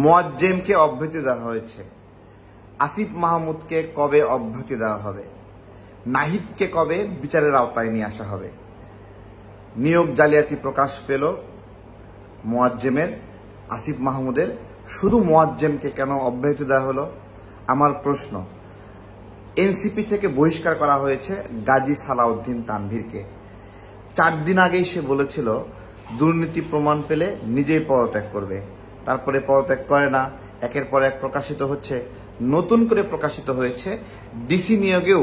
মোয়াজ্জেমকে অব্যাহতি দেওয়া হয়েছে, আসিফ মাহমুদকে কবে অব্যাহতি দেওয়া হবে, নাহিদকে কবে বিচারের আওতায় নিয়ে আসা হবে। নিয়োগ জালিয়াতি প্রকাশ পেল মোয়াজ্জেমের, আসিফ মাহমুদের। শুধু মোয়াজ্জেমকে কেন অব্যাহতি দেওয়া হলো? আমার প্রশ্ন। এনসিপি থেকে বহিষ্কার করা হয়েছে গাজী সালাউদ্দিন তানভীরকে। 4 দিন আগেই সে বলেছিল দুর্নীতি প্রমাণ পেলে নিজেই পদত্যাগ করবে, তারপরে পদত্যাগ করে না। একের পর এক প্রকাশিত হচ্ছে, নতুন করে প্রকাশিত হয়েছে ডিসি নিয়োগেও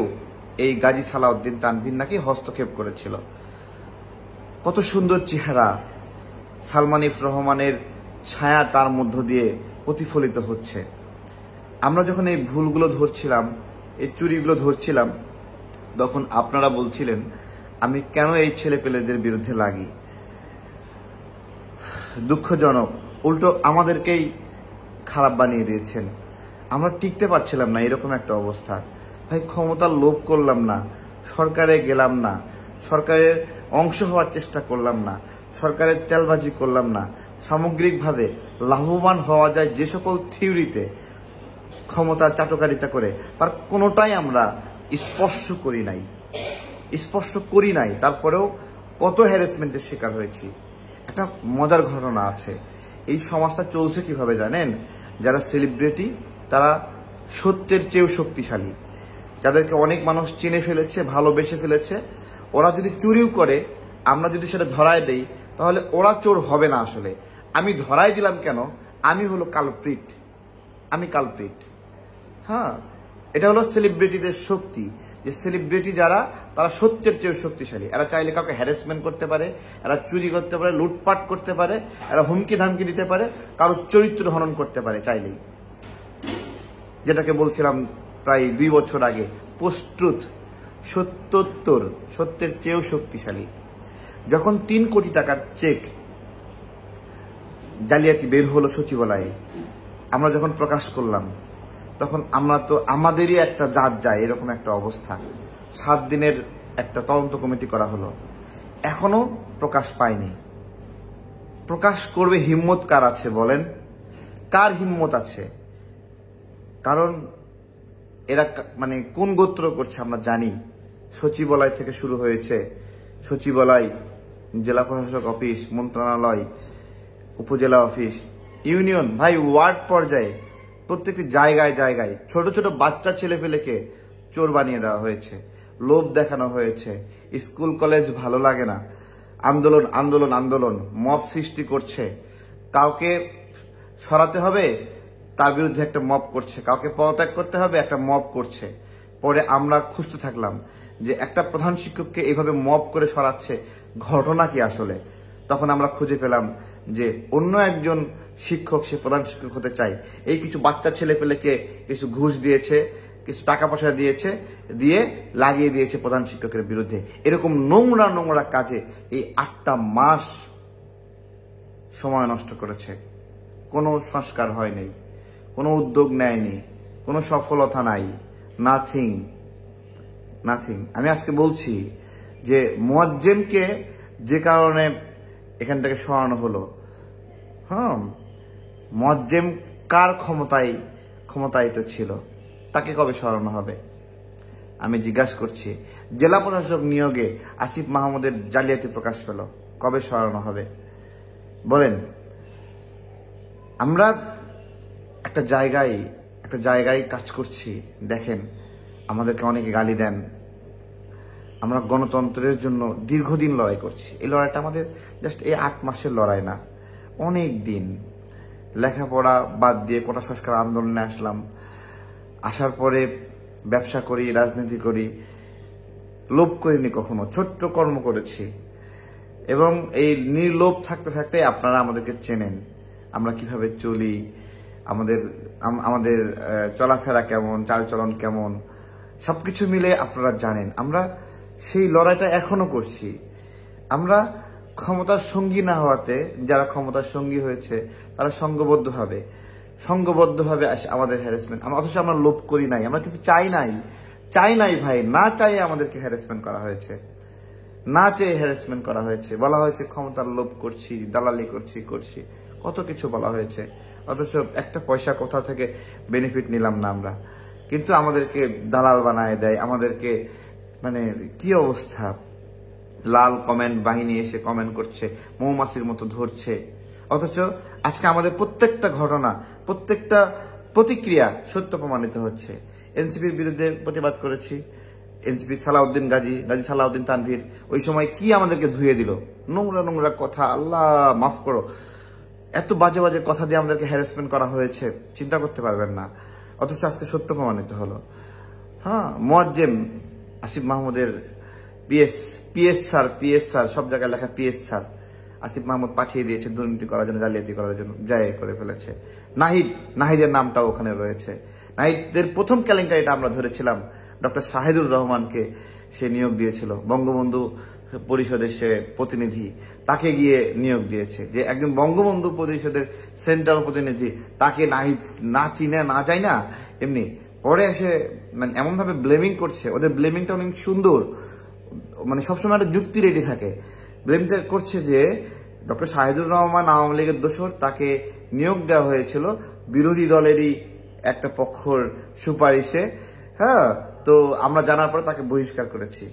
এই গাজী সালাউদ্দিন তানভীর নাকি হস্তক্ষেপ করেছিল। কত সুন্দর চেহারা, সালমানিফ রহমানের ছায়া তার মধ্য দিয়ে প্রতিফলিত হচ্ছে। আমরা যখন এই ভুলগুলো ধরছিলাম, এই চুরিগুলো ধরছিলাম, তখন আপনারা বলছিলেন আমি কেন এই ছেলেপেলেদের বিরুদ্ধে লাগি। দুঃখজনক, উল্টো আমাদেরকেই খারাপ বানিয়ে দিয়েছেন। আমরা টিকতে পারছিলাম না এরকম একটা অবস্থা। ভাই, ক্ষমতার লোভ করলাম না, সরকারে গেলাম না, সরকারের অংশ হওয়ার চেষ্টা করলাম না, সরকারের তেলবাজি করলাম না। সামগ্রিকভাবে লাভবান হওয়া যায় যে সকল থিওরিতে ক্ষমতার চাটকারিতা করে, তার কোনোটাই আমরা স্পর্শ করি নাই। তারপরেও কত হ্যারাসমেন্টের শিকার হয়েছি। একটা মজার ঘটনা আছে, এই সমাজটা চলছে কিভাবে জানেন? যারা সেলিব্রিটি তারা সত্যের চেয়েও শক্তিশালী, যাদেরকে অনেক মানুষ চিনে ফেলেছে, ভালোবেসে ফেলেছে, ওরা যদি চুরিও করে, আমরা যদি সেটা ধরায় দেই, তাহলে ওরা চোর হবে না। আসলে আমি ধরাই দিলাম কেন? আমি হলো কালপ্রিট। হ্যাঁ, এটা হলো সেলিব্রিটিদের শক্তি, যে সেলিব্রিটি যারা, তারা সত্যের চেয়ে শক্তিশালী। এরা চাইলে কাউকে হ্যারাসমেন্ট করতে পারে, এরা চুরি করতে পারে, লুটপাট করতে পারে, এরা হুমকি ধামকি দিতে পারে, কারোর চরিত্র হনন করতে পারে চাইলেই। যেটাকে বলছিলাম প্রায় 2 বছর আগে, পোস্ট ট্রুথ, সত্যোত্তর, সত্যের চেয়েও শক্তিশালী। যখন 3 কোটি টাকার চেক জালিয়াতি বের হলো সচিবালয়ে, আমরা যখন প্রকাশ করলাম, তখন আমরা তো আমাদেরই একটা জাত যায় এরকম একটা অবস্থা। 7 দিনের একটা তদন্ত কমিটি করা হলো, এখনো প্রকাশ পায়নি। প্রকাশ করবে হিম্মত কার আছে বলেন? কার হিম্মত আছে? কারণ এরা মানে কোন গোত্র করছে আমরা জানি। সচিবালয় থেকে শুরু হয়েছে, সচিবালয়, জেলা প্রশাসক অফিস, মন্ত্রণালয়, উপজেলা অফিস, ইউনিয়ন, ভাই ওয়ার্ড পর্যায়ে প্রত্যেকটি জায়গায় জায়গায় ছোট ছোট বাচ্চা ছেলেপেলেকে চোর বানিয়ে দেওয়া হয়েছে, লোভ দেখানো হয়েছে। স্কুল কলেজ ভালো লাগে না, আন্দোলন আন্দোলন আন্দোলন, মব সৃষ্টি করছে। কাউকে সরাতে হবে, তার বিরুদ্ধে একটা মব করছে, কাউকে পদত্যাগ করতে হবে, একটা মব করছে। পরে আমরা খুঁজতে থাকলাম যে একটা প্রধান শিক্ষককে এইভাবে মব করে সরাচ্ছে, ঘটনা কি আসলে। তখন আমরা খুঁজে পেলাম যে অন্য একজন শিক্ষক, সে প্রধান শিক্ষক হতে চায়, এই কিছু বাচ্চা ছেলে পেলেকে কিছু ঘুষ দিয়েছে, কিছু টাকা পয়সা দিয়েছে, দিয়ে লাগিয়ে দিয়েছে প্রধান শিক্ষকের বিরুদ্ধে। এরকম নোংরা নোংরা কাজে এই 8টা মাস সময় নষ্ট করেছে। কোনো সংস্কার হয়নি, কোনো উদ্যোগ নেয়নি, কোনো সফলতা নাই, নাথিং। আমি আজকে বলছি যে মোয়াজ্জেমকে যে কারণে এখান থেকে সরানো হলো, মোয়াজ্জেম কার ক্ষমতায়িত ছিল, তাকে কবে সরানো হবে? আমি জিজ্ঞাসা করছি। জেলা প্রশাসক নিয়োগে আসিফ মাহমুদের জালিয়াতি প্রকাশ পেল, কবে সরানো হবে বলেন? আমরা একটা জায়গায় কাজ করছি, দেখেন আমাদেরকে অনেকে গালি দেন। আমরা গণতন্ত্রের জন্য দীর্ঘদিন লড়াই করছি। এই লড়াইটা আমাদের জাস্ট এই 8 মাসের লড়াই না, অনেক দিন। লেখাপড়া বাদ দিয়ে কোটা সংস্কার আন্দোলনে আসলাম, আসার পরে ব্যবসা করি, রাজনীতি করি, লোভ করিনি কখনো, ছোট্ট কর্ম করেছি। এবং এই নির্লোভ থাকতে থাকতে আপনারা আমাদেরকে চেনেন, আমরা কিভাবে চলি, আমাদের চলাফেরা কেমন, চালচলন কেমন, সবকিছু মিলে আপনারা জানেন। আমরা সেই লড়াইটা এখনো করছি। আমরা ক্ষমতার সঙ্গী না হওয়াতে, যারা ক্ষমতার সঙ্গী হয়েছে তারা সংঘবদ্ধভাবে আমাদের হ্যারাসমেন্ট, অথচ আমরা লোভ করি নাই, আমরা কিছু চাই নাই ভাই, না চাইয়ে আমাদেরকে হ্যারাসমেন্ট করা হয়েছে, বলা হয়েছে ক্ষমতার লোভ করছি, দালালি করছি, কত কিছু বলা হয়েছে। অথচ একটা পয়সা কোথা থেকে বেনিফিট নিলাম না আমরা, কিন্তু আমাদেরকে দালাল বানায় দেয়, আমাদেরকে মানে কি অবস্থা। লাল কমেন্ট বাহিনী এসে কমেন্ট করছে, মৌমাছির মতো ধরছে, অথচ আজকে আমাদের প্রত্যেকটা ঘটনা, প্রত্যেকটা প্রতিক্রিয়া সত্য প্রমাণিত হচ্ছে। এনসিপির বিরুদ্ধে প্রতিবাদ করেছি, এনসিপি সালাউদ্দিন গাজী সালাউদ্দিন তানভীর ওই সময় কি আমাদেরকে ধুয়ে দিল, নোংরা নোংরা কথা, আল্লাহ মাফ করো, এত বাজে বাজে কথা দিয়ে আমাদেরকে হ্যারাসমেন্ট করা হয়েছে, চিন্তা করতে পারবেন না। অথচ আজকে সত্য প্রমাণিত হলো। হ্যাঁ, মুয়াজ্জেম আসিফ মাহমুদের পিএস স্যার সব জায়গায় লেখা পিএস স্যার আসিফ মাহমুদ পাঠিয়ে দিয়েছে দুর্নীতি করার জন্য, জালিয়াতি করার জন্য, জয় করে ফেলেছে। নাহিদের নামটাও ওখানে রয়েছে। নাহিদের প্রথম কেলেঙ্কারিটা আমরা ধরেছিলাম, ডক্টর শাহিদুর রহমানকে সে নিয়োগ দিয়েছিল, বঙ্গবন্ধু পরিষদের সে প্রতিনিধি, তাকে গিয়ে নিয়োগ দিয়েছে। যে একজন বঙ্গবন্ধু পরিষদের সেন্ট্রাল প্রতিনিধি, তাকে নাহিদ না চিনে না যায় না, এমনি পরে এসে মানে এমন ভাবে ব্লেমিং করছে। ওদের ব্লেমিংটা অনেক সুন্দর, মানে সবসময় একটা যুক্তি রেডি থাকে। ব্লেমটা করছে যে ডক্টর শাহিদুর রহমান আওয়ামী লীগের দোসর, তাকে নিয়োগ দেওয়া হয়েছিল বিরোধী দলেরই একটা পক্ষর সুপারিশে। হ্যাঁ, তো আমরা জানার পরে তাকে বহিষ্কার করেছি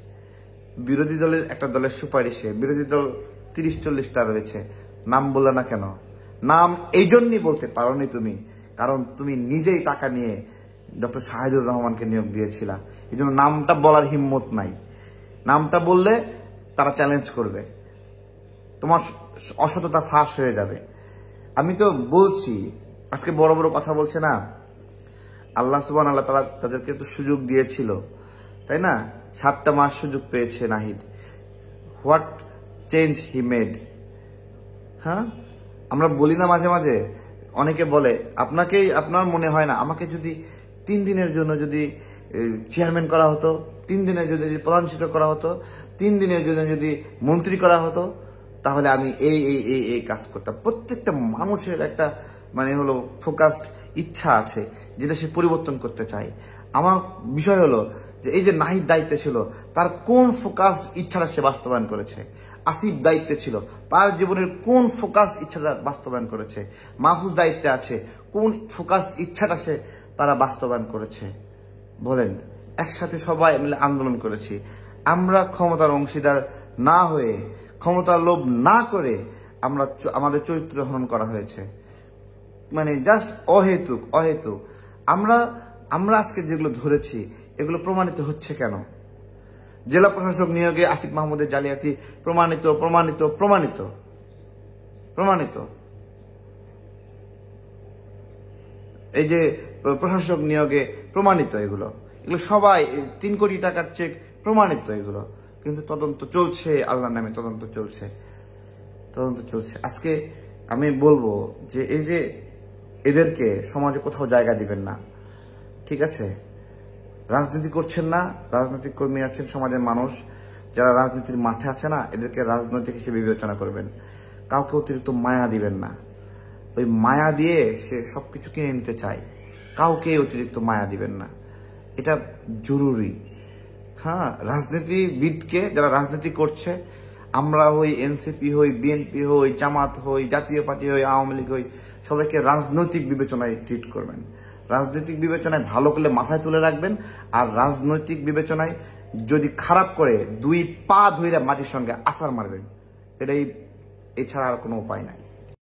বিরোধী দলের একটা দলের সুপারিশে। বিরোধী দল 30-40টা রয়েছে, নাম বললে না কেন? নাম এই জন্যই বলতে পারোনি তুমি, কারণ তুমি নিজেই টাকা নিয়ে ডক্টর শাহিদুর রহমানকে নিয়োগ দিয়েছিলা, এই জন্য নামটা বলার হিম্মত নাই। নামটা বললে তারা চ্যালেঞ্জ করবে, তোমার অসততা ফাঁস হয়ে যাবে। আমি তো বলছি, আজকে বড় বড় কথা বলছে না, আল্লাহ সুবহানাহু ওয়া তাআলা তাদেরকে তো সুযোগ দিয়েছিল, তাই না? 7টা মাস সুযোগ পেয়েছে Nahid. What change he made? হ্যাঁ, আমরা বলি না মাঝে মাঝে, অনেকে বলে আপনার মনে হয় না আমাকে যদি 3 দিনের জন্য যদি চেয়ারম্যান করা হতো, 3 দিনের জন্য যদি প্রধান শিক্ষক করা হতো, 3 দিনের জন্য যদি মন্ত্রী করা হতো, তাহলে আমি এই কাজ করতাম। প্রত্যেকটা মানুষের একটা মানে হলো ফোকাসড ইচ্ছা আছে, যেটা সে পরিবর্তন করতে চায়। আমার বিষয় হলো যে এই যে নাহিদ দায়িত্বে ছিল, তার কোন ফোকাস ইচ্ছাটা সে বাস্তবায়ন করেছে? আসিফ দায়িত্বে ছিল, তার জীবনের কোন ফোকাস ইচ্ছাটা বাস্তবায়ন করেছে? মাহফুজ দায়িত্বে আছে, কোন ফোকাস ইচ্ছাটা সে তারা বাস্তবায়ন করেছে? বলেন। একসাথে সবাই মিলে আন্দোলন করেছি আমরা, ক্ষমতার অংশীদার না হয়ে, ক্ষমতার লোভ না করে আমরা আমাদের চরিত্র হনন করা হয়েছে, মানে জাস্ট অহেতুক। আমরা আজকে যেগুলো ধরেছি এগুলো প্রমাণিত হচ্ছে কেন? জেলা প্রশাসক নিয়োগে আসিফ মাহমুদের জালিয়াতি প্রমাণিত প্রমাণিত প্রমাণিত প্রমাণিত এই যে প্রশাসক নিয়োগে প্রমাণিত, এগুলো সবাই 3 কোটি টাকার চেক প্রমাণিত, এগুলো কিন্তু তদন্ত চলছে, আল্লাহর নামে তদন্ত চলছে। আজকে আমি বলবো যে এই যে এদেরকে সমাজে কোথাও জায়গা দিবেন না, ঠিক আছে? রাজনীতি করছেন না, রাজনৈতিক কর্মী আছেন, সমাজের মানুষ যারা রাজনীতির মাঠে আছে না, এদেরকে রাজনৈতিক হিসেবে বিবেচনা করবেন। কাউকে অতিরিক্ত মায়া দিবেন না, ওই মায়া দিয়ে সে সবকিছু কিনে নিতে চায়, কাউকে অতিরিক্ত মায়া দিবেন না, এটা জরুরি। হ্যাঁ, রাজনীতিবিদকে যারা রাজনীতি করছে, আমরা হই, এনসিপি হই, বিএনপি হই, জামাত হই, জাতীয় পার্টি হই, আওয়ামী লীগ হই, সবাইকে রাজনৈতিক বিবেচনায় ট্রিট করবেন। রাজনৈতিক বিবেচনায় ভালো করলে মাথায় তুলে রাখবেন, আর রাজনৈতিক বিবেচনায় যদি খারাপ করে 2 পা ধরে মাটির সঙ্গে আছাড় মারবেন। এছাড়া আর কোনো উপায় নাই।